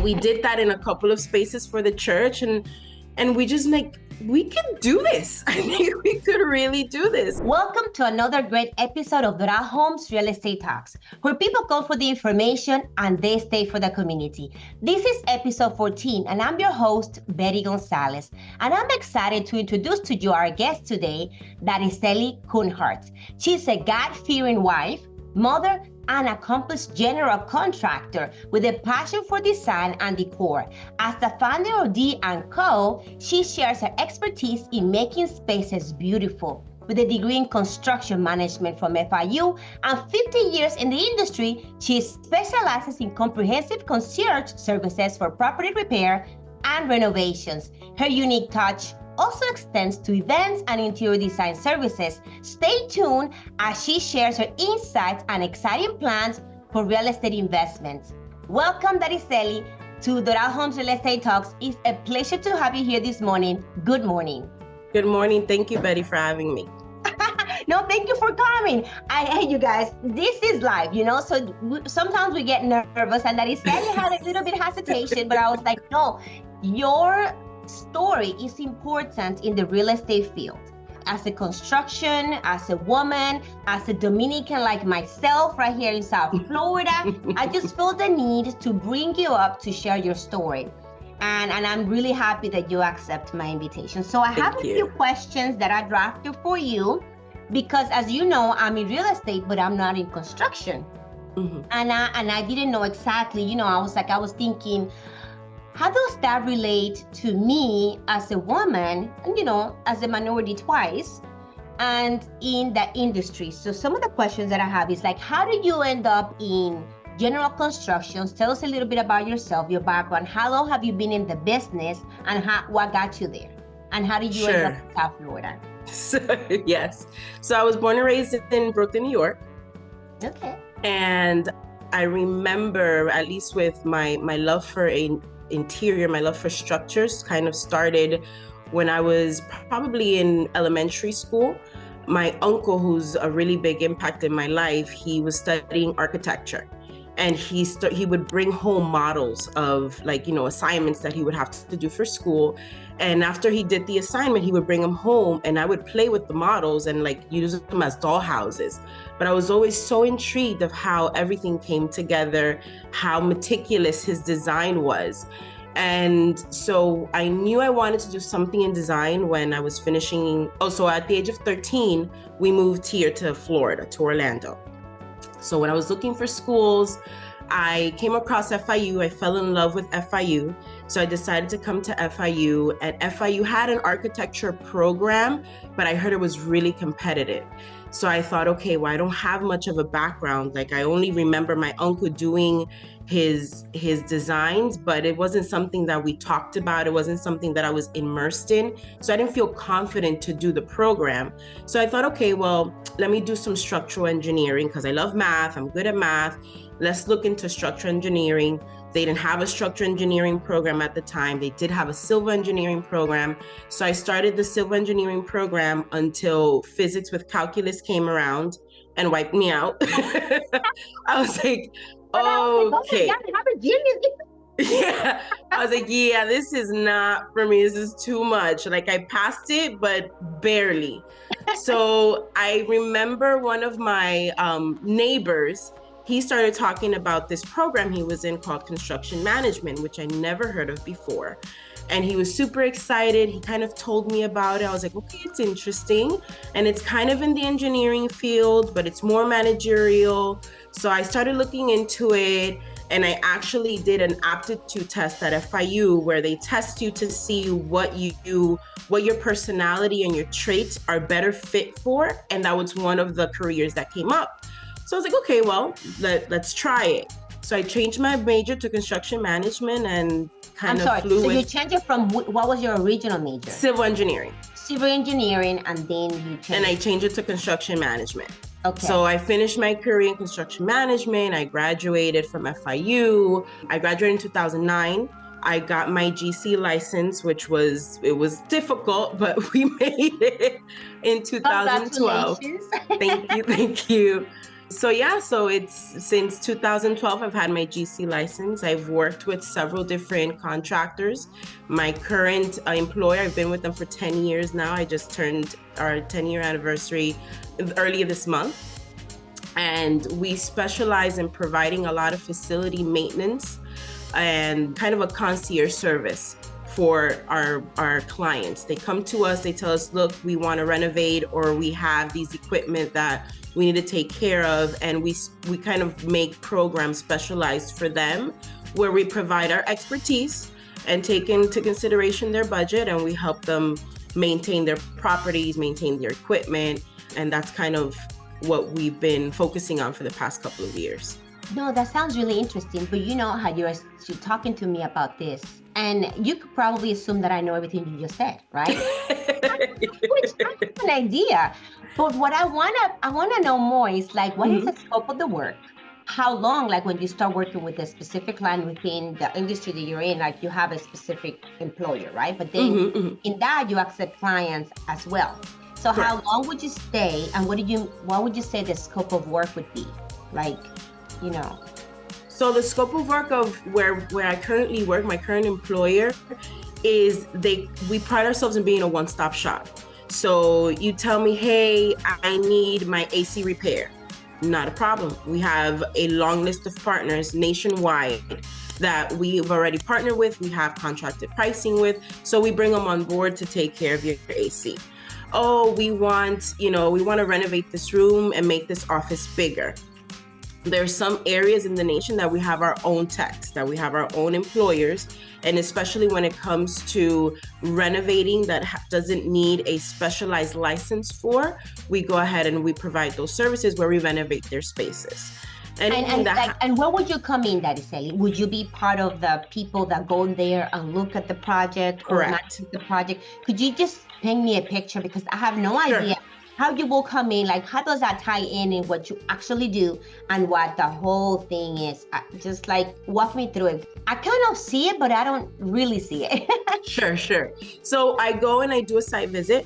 And we did that in a couple of spaces for the church. And we just like, we can do this. I think we could really do this. Welcome to another great episode of Doral Homes Real Estate Talks, where people come for the information and they stay for the community. This is episode 14, and I'm your host, Betty Gonzalez. And I'm excited to introduce to you our guest today, Dariceli Kunhardt. She's a God-fearing wife, mother, and accomplished general contractor with a passion for design and decor. As the founder of D&Co, she shares her expertise in making spaces beautiful. With a degree in construction management from FIU and 50 years in the industry, she specializes in comprehensive concierge services for property repair and renovations. Her unique touch also extends to events and interior design services. Stay tuned as she shares her insights and exciting plans for real estate investments. Welcome, Dariceli, to Doral Homes Real Estate Talks. It's a pleasure to have you here this morning. Good morning. Good morning. Thank you, Betty, for having me. No, thank you for coming. Hey, you guys, this is live, so sometimes we get nervous, and Dariceli had a little bit of hesitation, but I was like, no, your story is important in the real estate field. As a construction, as a woman, as a Dominican like myself right here in South Florida, I just feel the need to bring you up to share your story. And I'm really happy that you accept my invitation. So I have a few questions that I drafted for you because, as you know, I'm in real estate, but I'm not in construction. Mm-hmm. And I didn't know exactly, I was thinking, how does that relate to me as a woman, as a minority twice, and in the industry? So some of the questions that I have is like, how did you end up in general construction? Tell us a little bit about yourself, your background. How long have you been in the business, and what got you there? And how did you end up in South Florida? Yes. So I was born and raised in Brooklyn, New York. Okay. And I remember, at least with my love for interior, my love for structures kind of started when I was probably in elementary school. My uncle, who's a really big impact in my life, he was studying architecture, and he would bring home models of assignments that he would have to do for school. And after he did the assignment, he would bring them home, and I would play with the models and use them as doll houses. But I was always so intrigued of how everything came together, how meticulous his design was. And so I knew I wanted to do something in design when I was finishing. Also, at the age of 13, we moved here to Florida, to Orlando. So when I was looking for schools, I came across FIU. I fell in love with FIU. So I decided to come to FIU, and FIU had an architecture program, but I heard it was really competitive. So I thought, okay, well, I don't have much of a background. I only remember my uncle doing his designs, but it wasn't something that we talked about. It wasn't something that I was immersed in. So I didn't feel confident to do the program. So I thought, okay, well, let me do some structural engineering because I love math. I'm good at math. Let's look into structural engineering. They didn't have a structural engineering program at the time. They did have a civil engineering program. So I started the civil engineering program until physics with calculus came around and wiped me out. I was like, okay. Yeah, I was like, yeah, this is not for me. This is too much. I passed it, but barely. So I remember one of my neighbors, he started talking about this program he was in called construction management, which I never heard of before. And he was super excited. He kind of told me about it. I was like, okay, it's interesting. And it's kind of in the engineering field, but it's more managerial. So I started looking into it. And I actually did an aptitude test at FIU where they test you to see what your personality and your traits are better fit for. And that was one of the careers that came up. So I was like, okay, well, let's try it. So I changed my major to construction management and flew so with. You changed it from, what was your original major? Civil engineering. Civil engineering, and then you changed. And I changed it to construction management. Okay. So I finished my career in construction management. I graduated from FIU. I graduated in 2009. I got my GC license, which was difficult, but we made it in 2012. Congratulations. Thank you. So it's since 2012, I've had my GC license. I've worked with several different contractors. My current employer, I've been with them for 10 years now. I just turned our 10-year anniversary earlier this month. And we specialize in providing a lot of facility maintenance and kind of a concierge service for our clients. They come to us, they tell us, look, we want to renovate, or we have these equipment that we need to take care of, and we kind of make programs specialized for them where we provide our expertise and take into consideration their budget, and we help them maintain their properties, maintain their equipment, and that's kind of what we've been focusing on for the past couple of years. No, that sounds really interesting, but you know how you're talking to me about this, and you could probably assume that I know everything you just said, right? Which I have an idea, but what I wanna know more is like, what is the scope of the work? How long, like when you start working with a specific client within the industry that you're in, like you have a specific employer, right? But then in that you accept clients as well. So Correct. How long would you stay, and what would you say the scope of work would be? Like, you know. So the scope of work of where I currently work, my current employer, is we pride ourselves in being a one-stop shop. So you tell me, hey, I need my AC repair. Not a problem. We have a long list of partners nationwide that we've already partnered with. We have contracted pricing with. So we bring them on board to take care of your AC. Oh, we want to renovate this room and make this office bigger. There's some areas in the nation that we have our own techs, that we have our own employers, and especially when it comes to renovating that doesn't need a specialized license for, we go ahead and we provide those services where we renovate their spaces. And where would you come in, Dariceli? Would you be part of the people that go there and look at the project? Correct. Or manage the project? Could you just paint me a picture, because I have no idea how you will come in, like how does that tie in what you actually do and what the whole thing is? Just like walk me through it. I kind of see it, but I don't really see it. Sure. So I go and I do a site visit,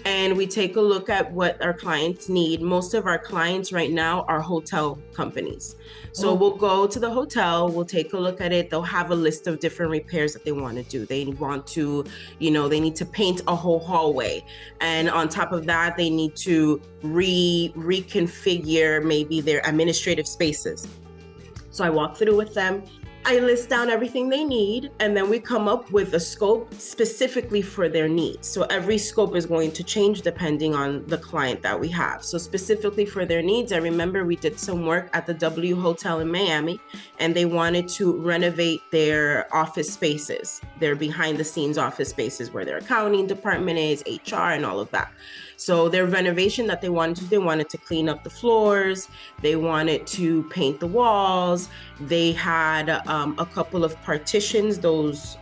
and we take a look at what our clients need. Most of our clients right now are hotel companies. So we'll go to the hotel, we'll take a look at it. They'll have a list of different repairs that they want to do. They want to, they need to paint a whole hallway. And on top of that, they need to reconfigure maybe their administrative spaces. So I walk through with them. I list down everything they need, and then we come up with a scope specifically for their needs. So every scope is going to change depending on the client that we have. So specifically for their needs, I remember we did some work at the W Hotel in Miami, and they wanted to renovate their office spaces, their behind the scenes office spaces where their accounting department is, HR, and all of that. So their renovation that they wanted to clean up the floors, they wanted to paint the walls, they had a couple of partitions, those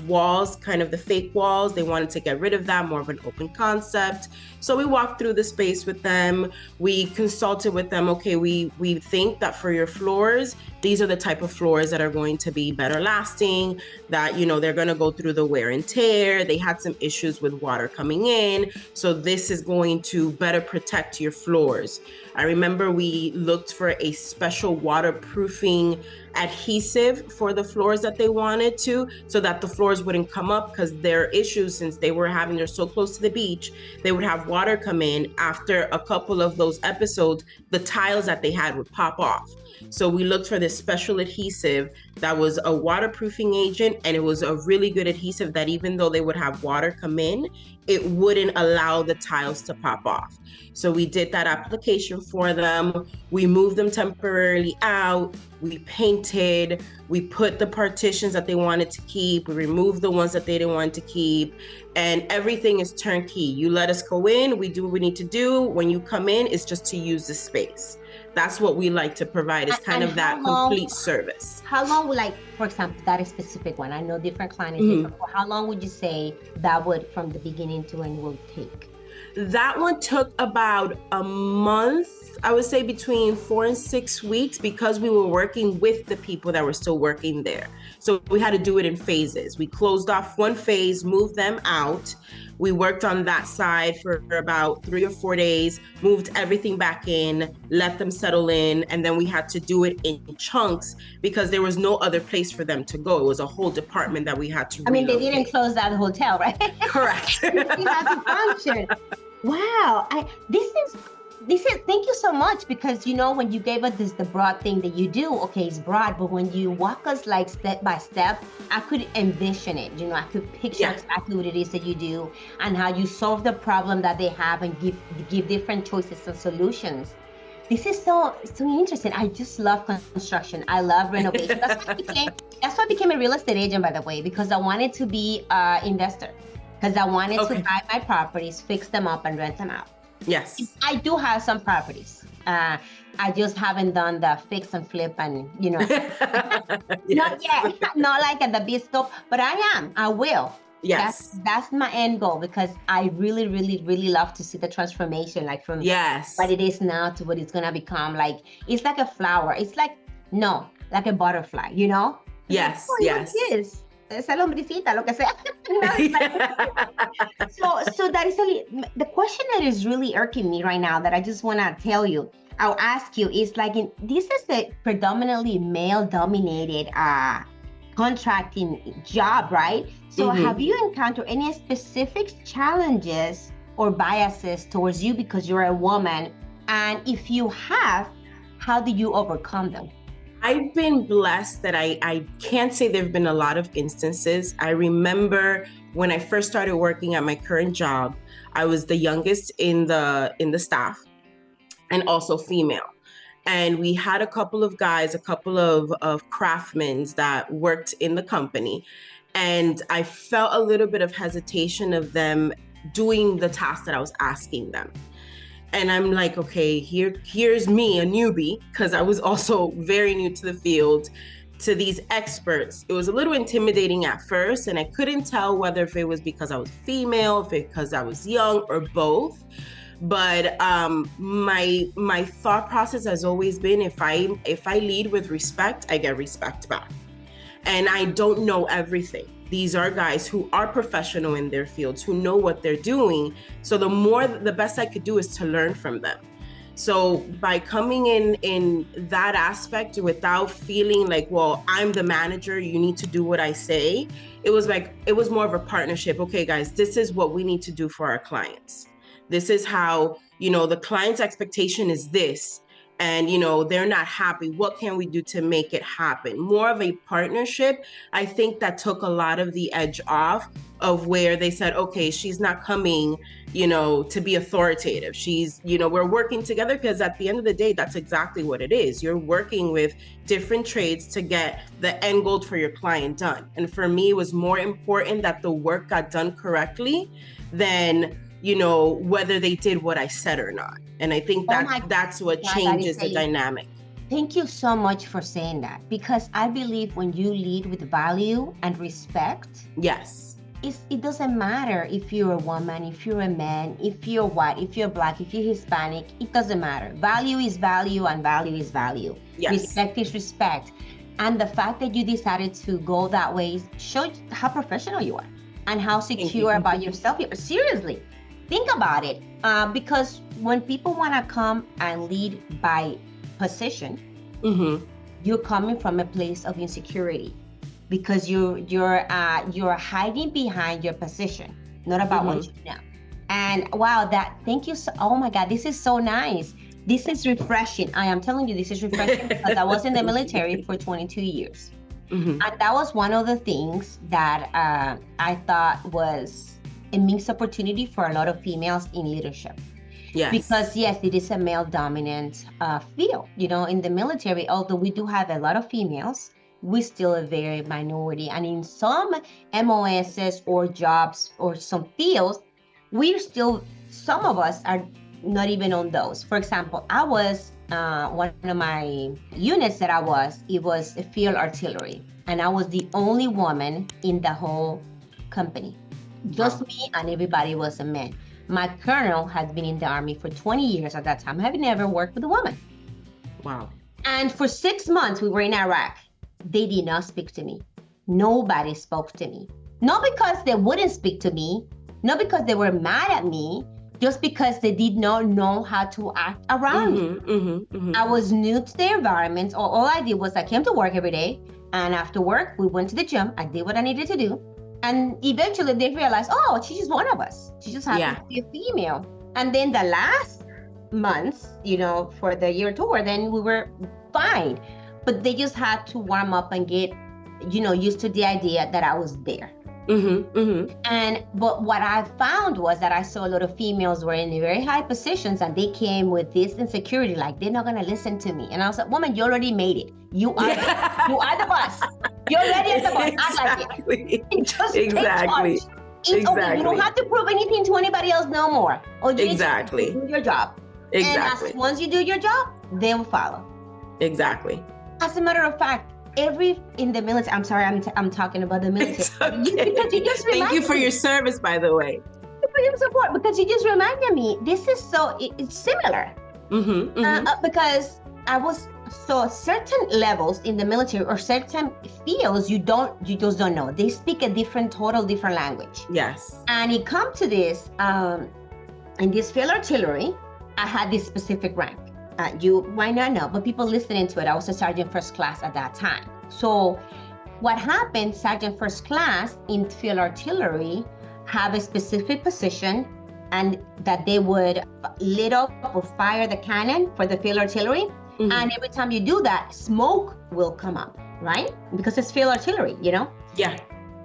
walls, kind of the fake walls, they wanted to get rid of that, more of an open concept. So we walked through the space with them, we consulted with them, okay, we think that for your floors, these are the type of floors that are going to be better lasting, that, they're going to go through the wear and tear. They had some issues with water coming in. So this is going to better protect your floors. I remember we looked for a special waterproofing adhesive for the floors that they wanted to, so that the floors wouldn't come up, because their issues, since they're so close to the beach, they would have water come in. After a couple of those episodes, the tiles that they had would pop off. So we looked for this special adhesive that was a waterproofing agent, and it was a really good adhesive that even though they would have water come in, it wouldn't allow the tiles to pop off. So we did that application for them. We moved them temporarily out. We painted, we put the partitions that they wanted to keep, we removed the ones that they didn't want to keep, and everything is turnkey. You let us go in, we do what we need to do. When you come in, it's just to use the space. That's what we like to provide, is kind of that complete service. How long would, for example, that specific one, I know different clients, different, how long would you say that would, from the beginning to end, will take? That one took about a month I would say between 4 and 6 weeks, because we were working with the people that were still working there. So we had to do it in phases. We closed off one phase, moved them out. We worked on that side for about 3 or 4 days, moved everything back in, let them settle in, and then we had to do it in chunks because there was no other place for them to go. It was a whole department that we had to relocate. They didn't close that hotel, right? Correct. You had to function. Wow. This is thank you so much, because when you gave us the broad thing that you do, okay, it's broad, but when you walk us like step by step, I could envision it. I could picture exactly what it is that you do and how you solve the problem that they have and give different choices and solutions. This is so interesting. I just love construction. I love renovation. That's why I became a real estate agent, by the way, because I wanted to be an investor. Because I wanted to buy my properties, fix them up, and rent them out. Yes. I do have some properties. I just haven't done the fix and flip and, Yes. Not yet. Not like at the big scope, but I will. Yes. That's my end goal, because I really, really, really love to see the transformation, like from what it is now to what it's going to become. Like, it's like a flower. It's like a butterfly, Yes. Oh, yes. Yes. Esa lombricita, lo que sea. So Dariceli, the question that is really irking me right now that I just want to tell you, I'll ask you, is like, this is a predominantly male-dominated contracting job, right? So have you encountered any specific challenges or biases towards you because you're a woman? And if you have, how do you overcome them? I've been blessed that I can't say there've been a lot of instances. I remember when I first started working at my current job, I was the youngest in the staff and also female. And we had a couple of guys, a couple of craftsmen that worked in the company. And I felt a little bit of hesitation of them doing the task that I was asking them. And I'm like, okay, here's me, a newbie, because I was also very new to the field, to these experts. It was a little intimidating at first, and I couldn't tell whether if it was because I was female, if it because I was young, or both. But my thought process has always been, if I lead with respect, I get respect back. And I don't know everything. These are guys who are professional in their fields, who know what they're doing. So the best I could do is to learn from them. So by coming in that aspect without feeling like, well, I'm the manager, you need to do what I say. It was more of a partnership. Okay, guys, this is what we need to do for our clients. This is how, the client's expectation is this. And, they're not happy. What can we do to make it happen? More of a partnership. I think that took a lot of the edge off of where they said, okay, she's not coming, to be authoritative. She's, we're working together, because at the end of the day, that's exactly what it is. You're working with different trades to get the end goal for your client done. And for me, it was more important that the work got done correctly than whether they did what I said or not. And I think that's what changes the dynamic. Thank you so much for saying that, because I believe when you lead with value and respect, yes, it doesn't matter if you're a woman, if you're a man, if you're white, if you're black, if you're Hispanic, it doesn't matter. Value is value and value is value. Yes. Respect is respect. And the fact that you decided to go that way shows how professional you are and how secure about yourself you are. Seriously. Think about it, because when people want to come and lead by position, you're coming from a place of insecurity, because you're hiding behind your position, not about what you know. And wow, thank you. Oh my God, this is so nice. This is refreshing. I am telling you, this is refreshing because I was in the military for 22 years. And that was one of the things that I thought was a mixed opportunity for a lot of females in leadership. Yes. Because yes, it is a male dominant field. In the military, although we do have a lot of females, we're still a very minority. And in some MOSs or jobs or some fields, some of us are not even on those. For example, I was, one of my units that it was a field artillery. And I was the only woman in the whole company. Just me, and everybody was a man. My colonel had been in the Army for 20 years at that time, having never worked with a woman. Wow. And for 6 months, we were in Iraq. They did not speak to me. Nobody spoke to me. Not because they wouldn't speak to me, not because they were mad at me, just because they did not know how to act around me. I was new to the environment. All I did was I came to work every day. And after work, we went to the gym. I did what I needed to do. And eventually they realized, oh, she's just one of us. She just happens to be a female. And then the last months, for the year tour, then we were fine. But they just had to warm up and get, used to the idea that I was there. But what I found was that I saw a lot of females were in very high positions and they came with this insecurity, like they're not gonna listen to me. And I was like, woman, you already made it. You are the boss. You're already at the boss. Act like it. Just take charge. It's okay. You don't have to prove anything to anybody else no more. Or you need to do your job. And once you do your job, they'll follow. Exactly. As a matter of fact, in the military, I'm sorry, I'm talking about the military. Okay. Because you just Thank you for your service, by the way. For your support, because you just reminded me, this is it's similar. Because I was, certain levels in the military or certain fields, you just don't know. They speak a total different language. Yes. And it come to this, in this field artillery, I had this specific rank. You might not know, but people listening to it, I was a sergeant first class at that time. So what happened, sergeant first class in field artillery have a specific position and that they would lit up or fire the cannon for the field artillery. And every time you do that, smoke will come up, right? Because it's field artillery, Yeah.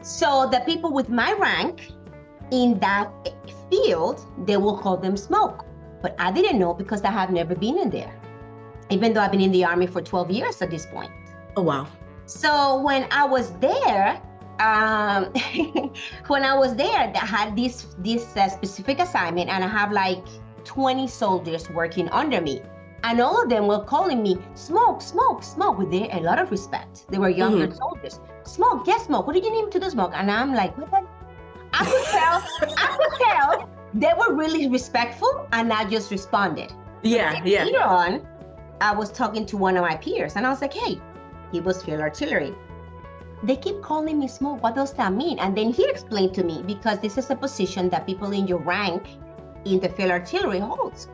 So the people with my rank in that field, they will call them smoke. But I didn't know because I have never been in there, even though I've been in the Army for 12 years at this point. Oh, wow. So when I was there, I had this specific assignment, and I have like 20 soldiers working under me. And all of them were calling me smoke, smoke, smoke, with a lot of respect. They were younger soldiers. Smoke, yes, smoke. What did you name to the smoke? And I'm like, what the? I could tell they were really respectful, and I just responded. Yeah. Later on, I was talking to one of my peers, and I was like, hey, he was field artillery. They keep calling me smoke. What does that mean? And then he explained to me, because this is a position that people in your rank in the field artillery holds.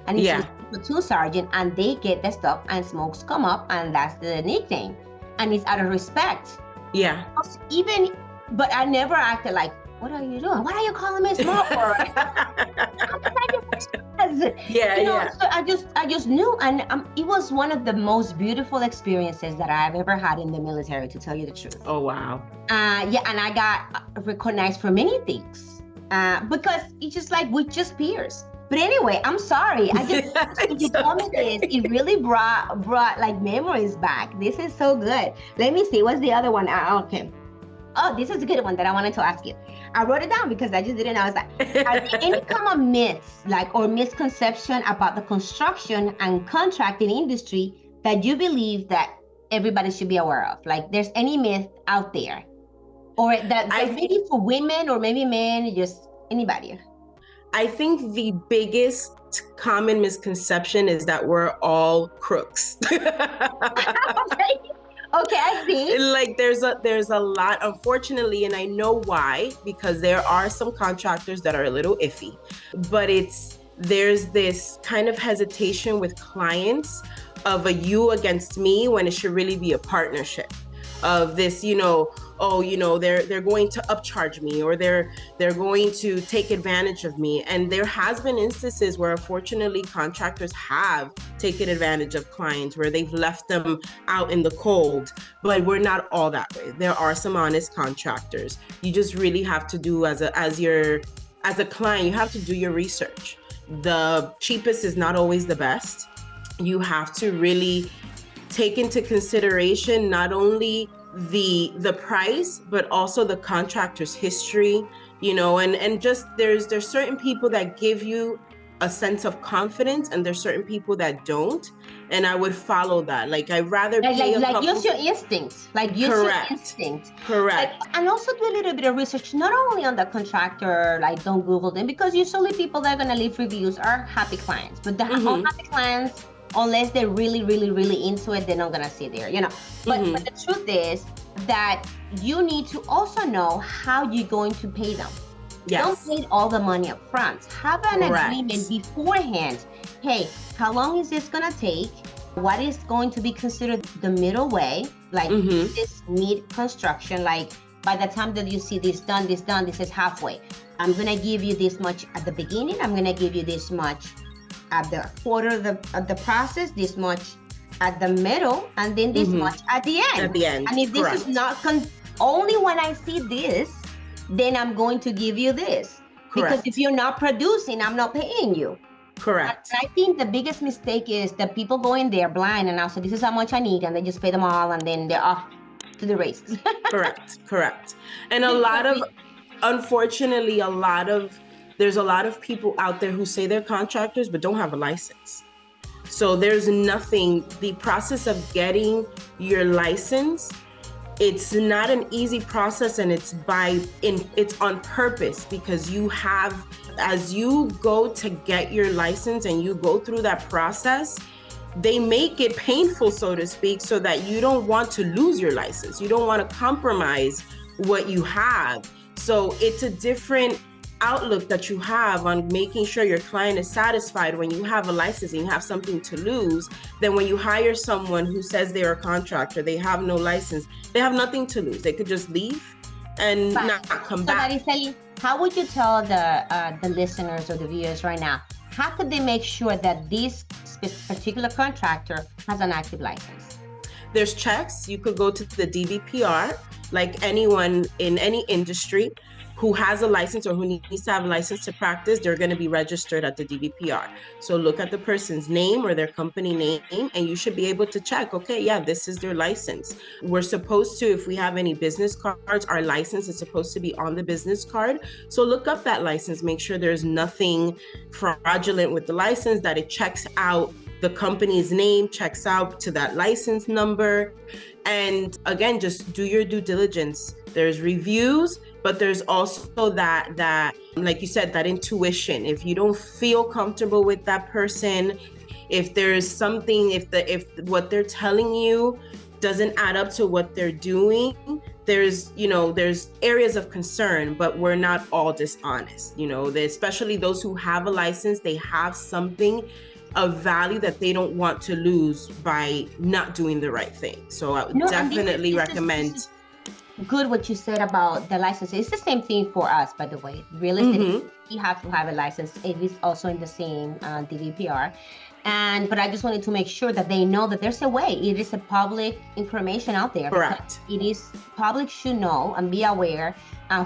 And it's a platoon sergeant, and they get the stuff, and smokes come up, and that's the nickname. And it's out of respect. Yeah. But I never acted like, what are you doing? What are you calling me smoke for? So I just knew, and it was one of the most beautiful experiences that I've ever had in the military, to tell you the truth. Oh, wow. And I got recognized for many things, because it's just like we're just peers. But anyway, I'm sorry. You told me this, it really brought like memories back. This is so good. Let me see, what's the other one? Okay. Oh, this is a good one that I wanted to ask you. I wrote it down because I just didn't know. I was like, are there any common myths, or misconception about the construction and contracting industry that you believe that everybody should be aware of? Like, there's any myth out there, or that maybe for women or maybe men, just anybody? I think the biggest common misconception is that we're all crooks. Okay, I see. Like there's a lot, unfortunately, and I know why, because there are some contractors that are a little iffy, but there's this kind of hesitation with clients of a you against me, when it should really be a partnership of this, they're going to upcharge me, or they're going to take advantage of me. And there has been instances where, unfortunately, contractors have taken advantage of clients, where they've left them out in the cold. But we're not all that way. There are some honest contractors. You just really have to do, as a client, you have to do your research. The cheapest is not always the best. You have to really take into consideration not only the price, but also the contractor's history, and just there's certain people that give you a sense of confidence, and there's certain people that don't, and I would follow that. Like I'd rather use your instincts, Correct. And also do a little bit of research, not only on the contractor, like don't Google them, because usually people that are going to leave reviews are happy clients, but the unhappy clients, unless they're really, really, really into it, they're not going to sit there, you know. But the truth is that you need to also know how you're going to pay them. Yes. Don't pay all the money up front. Have an agreement beforehand. Hey, how long is this going to take? What is going to be considered the middle way? Like this mid-construction, like by the time that you see this done, this is halfway. I'm going to give you this much at the beginning. I'm going to give you this much at the quarter of the process, this much at the middle, and then this much at the end. At the end. And if this is not only when I see this, then I'm going to give you this. Because if you're not producing, I'm not paying you. Correct. And I think the biggest mistake is that people go in there blind and also this is how much I need, and they just pay them all, and then they're off to the races. Correct. And unfortunately, there's a lot of people out there who say they're contractors but don't have a license. So there's nothing, the process of getting your license, it's not an easy process, and it's on purpose, because as you go to get your license and you go through that process, they make it painful, so to speak, so that you don't want to lose your license. You don't want to compromise what you have. So it's a different outlook that you have on making sure your client is satisfied when you have a license and you have something to lose, than when you hire someone who says they're a contractor, they have no license, they have nothing to lose. They could just leave and not come back. Dariceli, how would you tell the listeners or the viewers right now, how could they make sure that this particular contractor has an active license? There's checks. You could go to the DVPR, like anyone in any industry who has a license or who needs to have a license to practice, they're going to be registered at the DVPR. So look at the person's name or their company name, and you should be able to check, okay, yeah, this is their license. We're supposed to, if we have any business cards, our license is supposed to be on the business card. So look up that license, make sure there's nothing fraudulent with the license, that it checks out the company's name, checks out to that license number. And again, just do your due diligence. There's reviews, but there's also that, like you said, that intuition. If you don't feel comfortable with that person, if there's something, if what they're telling you doesn't add up to what they're doing, there's areas of concern, but we're not all dishonest. Especially those who have a license, they have something of value that they don't want to lose by not doing the right thing. So I would definitely recommend. Good what you said about the license. It's the same thing for us, by the way. Real estate, you have to have a license. It is also in the same DVPR. But I just wanted to make sure that they know that there's a way. It is a public information out there. Correct. It is public should know and be aware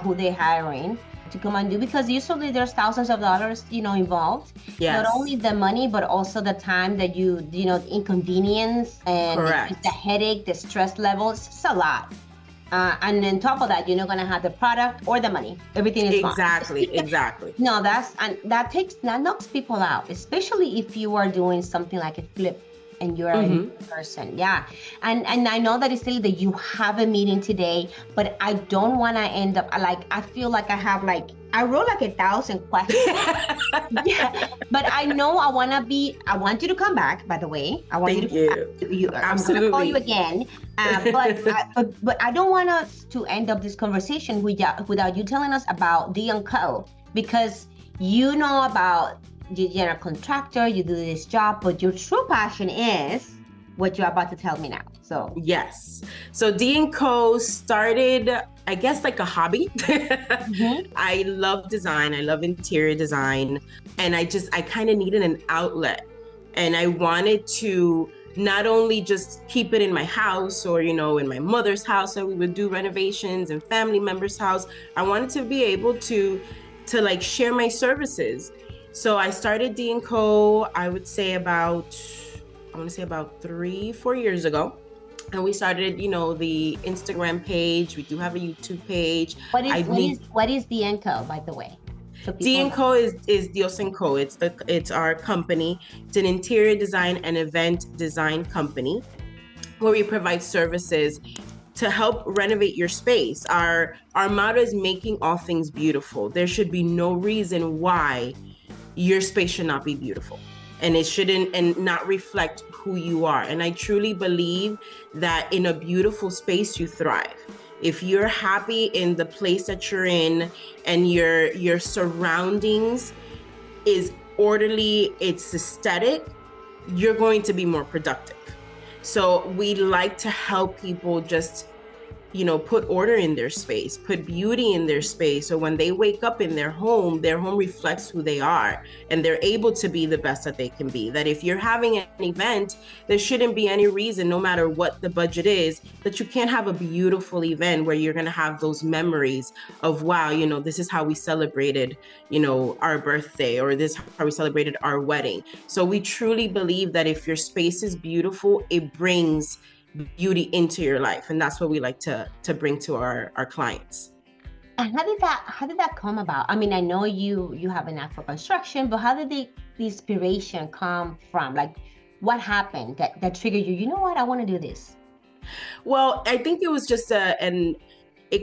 who they're hiring to come and do, because usually there's thousands of dollars, involved. Yes. Not only the money, but also the time that the inconvenience and the headache, the stress levels. It's a lot. And on top of that, you're not going to have the product or the money. Everything is Exactly. No, that knocks people out, especially if you are doing something like a flip and you're a new person. Yeah. And I know that it's silly that you have a meeting today, but I don't want to end up I feel like I wrote 1,000 questions. Yeah. But I know I want you to come back, by the way. I want Thank you. I'm going to call you again. But I don't want us to end up this conversation without you telling us about D&Co, because you know about the general contractor, you do this job, but your true passion is what you're about to tell me now. So yes. So D&Co started, I guess, like a hobby. I love design. I love interior design. And I kind of needed an outlet. And I wanted to not only just keep it in my house or, in my mother's house that we would do renovations, and family members' house. I wanted to be able to share my services. So I started D&Co, I would say about 3-4 years ago. And we started, the Instagram page. We do have a YouTube page. What is D&Co, by the way? So people D&Co is D&Co. It's our company. It's an interior design and event design company where we provide services to help renovate your space. Our motto is making all things beautiful. There should be no reason why your space should not be beautiful, and it shouldn't and not reflect who you are. And I truly believe that in a beautiful space you thrive. If you're happy in the place that you're in and your surroundings is orderly, it's aesthetic, you're going to be more productive. So we like to help people just, put order in their space, put beauty in their space. So when they wake up in their home reflects who they are, and they're able to be the best that they can be. That if you're having an event, there shouldn't be any reason, no matter what the budget is, that you can't have a beautiful event where you're going to have those memories of, wow, this is how we celebrated, our birthday, or this is how we celebrated our wedding. So we truly believe that if your space is beautiful, it brings beauty into your life, and that's what we like to bring to our clients. And how did that come about? I mean, I know you have an knack for construction, but how did the inspiration come from? Like, what happened that triggered you? You know what? I want to do this. Well, I think it was just a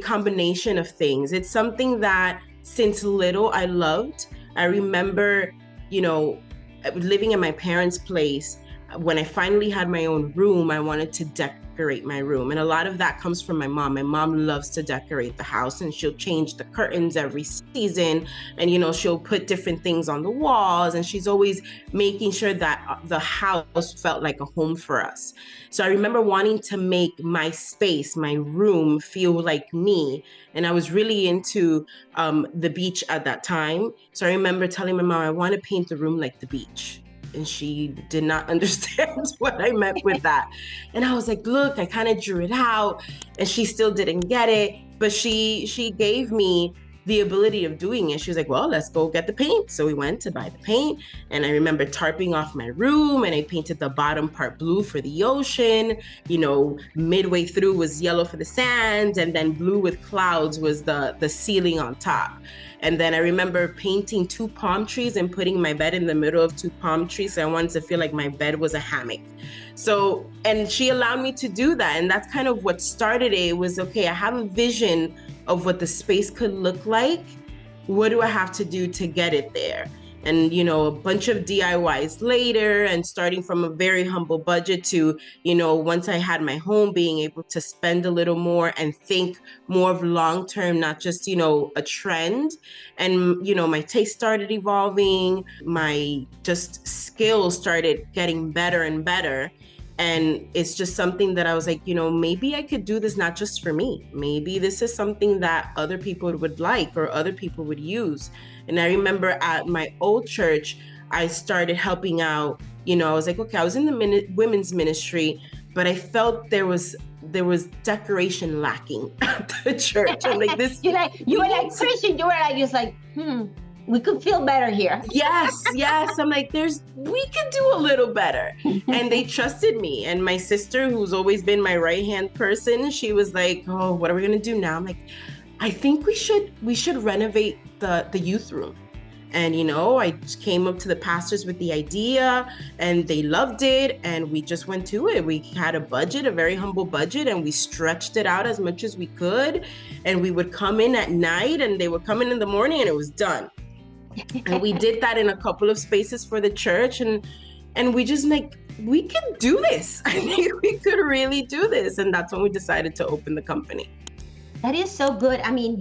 combination of things. It's something that since little I loved. I remember, living in my parents' place. When I finally had my own room, I wanted to decorate my room. And a lot of that comes from my mom. My mom loves to decorate the house, and she'll change the curtains every season. And, she'll put different things on the walls, and she's always making sure that the house felt like a home for us. So I remember wanting to make my space, my room, feel like me. And I was really into the beach at that time. So I remember telling my mom, I want to paint the room like the beach. And she did not understand what I meant with that. And I was like, look, I kind of drew it out, and she still didn't get it. But she gave me the ability of doing it. She was like, well, let's go get the paint. So we went to buy the paint, and I remember tarping off my room, and I painted the bottom part blue for the ocean. Midway through was yellow for the sand, and then blue with clouds was the ceiling on top. And then I remember painting 2 palm trees and putting my bed in the middle of 2 palm trees. So I wanted to feel like my bed was a hammock. So, and she allowed me to do that. And that's kind of what started it. It was, okay, I have a vision of what the space could look like. What do I have to do to get it there? And, a bunch of DIYs later, and starting from a very humble budget to, once I had my home, being able to spend a little more and think more of long-term, not just, a trend. And, my taste started evolving, my just skills started getting better and better. And it's just something that I was like, maybe I could do this not just for me. Maybe this is something that other people would like or other people would use. And I remember at my old church, I started helping out. I was like, okay, I was in the women's ministry, but I felt there was decoration lacking at the church. I'm like, this. you were like Christian. You were like, just like, we could feel better here. Yes. I'm like, we could do a little better. And they trusted me. And my sister, who's always been my right-hand person, she was like, oh, what are we going to do now? I'm like, I think we should renovate the youth room. And, I came up to the pastors with the idea, and they loved it. And we just went to it. We had a budget, a very humble budget, and we stretched it out as much as we could. And we would come in at night, and they would come in the morning, and it was done. And we did that in a couple of spaces for the church. And we just like, we could do this. I think we could really do this. And that's when we decided to open the company. That is so good. I mean,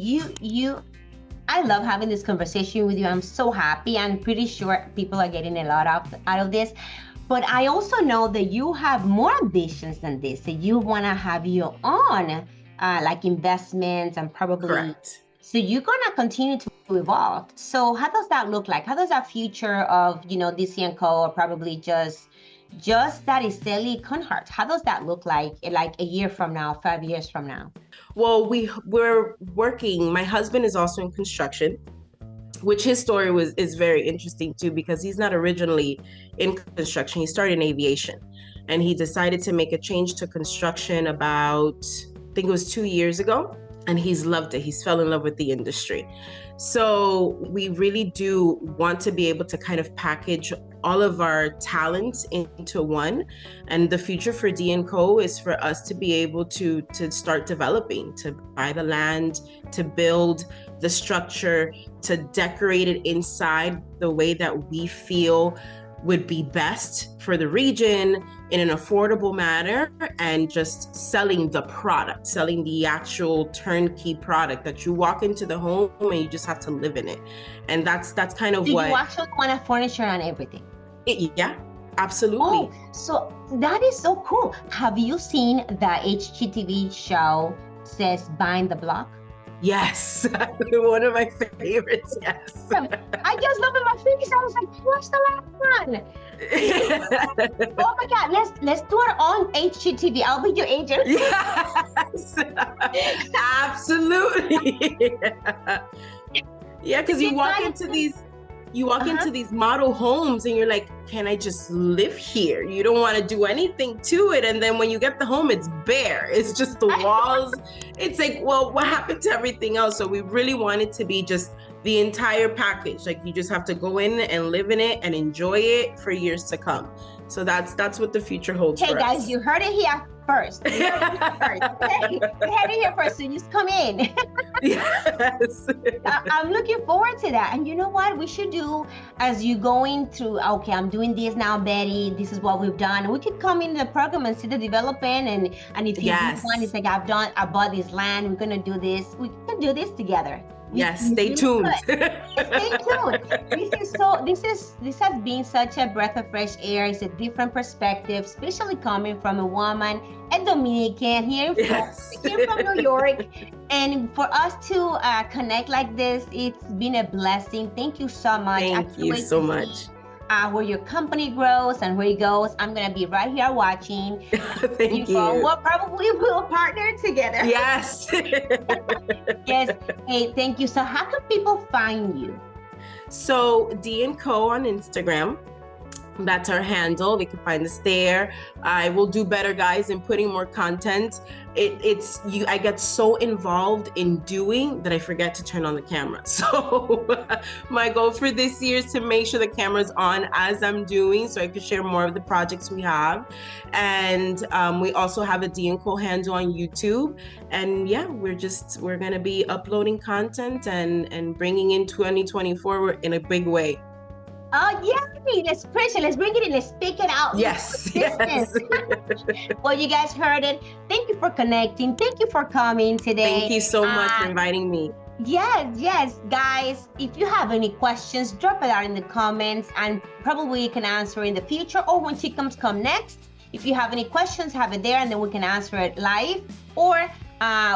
I love having this conversation with you. I'm so happy. I'm pretty sure people are getting a lot out of this. But I also know that you have more ambitions than this, that you want to have your own like investments and probably. Correct. So you're going to continue to evolve. So how does that look like? How does that future of, D&Co, or probably just Dariceli Kunhardt, how does that look like a year from now, 5 years from now? Well, we're working. My husband is also in construction, which his story is very interesting too, because he's not originally in construction. He started in aviation, and he decided to make a change to construction about, I think it was 2 years ago. and he's loved it. He's fell in love with the industry. So we really do want to be able to kind of package all of our talents into one. And the future for D&Co is for us to be able to start developing, to buy the land, to build the structure, to decorate it inside the way that we feel would be best for the region in an affordable manner, and just selling the product, selling the actual turnkey product that you walk into the home and you just have to live in it. And that's kind of what. You actually want a furniture and everything? Yeah, absolutely. Oh, so that is so cool. Have you seen the HGTV show says Bind the Block? Yes, one of my favorites. Yes. I just love it. My fingers. I was like, what's the last one? Oh my God, let's do it on HGTV. I'll be your agent. Yes, absolutely. Yeah, because you walk into these model homes and you're like, can I just live here? You don't want to do anything to it. And then when you get the home, it's bare. It's just the walls. It's like, well, what happened to everything else? So we really want it to be just the entire package. Like, you just have to go in and live in it and enjoy it for years to come. So that's what the future holds for us. Hey guys, you heard it here first. You heard it here first. So just come in. Yes. I'm looking forward to that. And you know what we should do as you going through, okay, I'm doing this now, Betty, this is what we've done. We could come in the program and see the development, and if you want, it's like, I bought this land, we're gonna do this. We can do this together. Yes, stay tuned. Stay tuned. This has been such a breath of fresh air. It's a different perspective, especially coming from a woman, a Dominican here from New York. And for us to connect like this, it's been a blessing. Thank you so much. Thank you so much. Where your company grows and where it goes. I'm gonna be right here watching. Thank you. We'll probably will partner together. Yes. Yes. Hey, thank you. So how can people find you? So D&Co on Instagram. That's our handle. They can find us there. I will do better, guys, in putting more content. I get so involved in doing that I forget to turn on the camera. So my goal for this year is to make sure the camera's on as I'm doing, so I can share more of the projects we have. And we also have a D&Co handle on YouTube. And yeah, we're gonna be uploading content and bringing in 2024 in a big way. Oh, yeah, let's push it. Let's bring it in. Let's speak it out. Yes. Well, you guys heard it. Thank you for connecting. Thank you for coming today. Thank you so much for inviting me. Yes. Guys, if you have any questions, drop it out in the comments, and probably you can answer in the future or when she come next. If you have any questions, have it there, and then we can answer it live or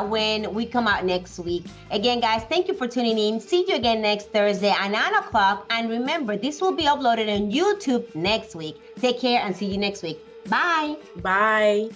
when we come out next week. Again, guys, thank you for tuning in. See you again next Thursday at 9 o'clock. And remember, this will be uploaded on YouTube next week. Take care and see you next week. Bye. Bye.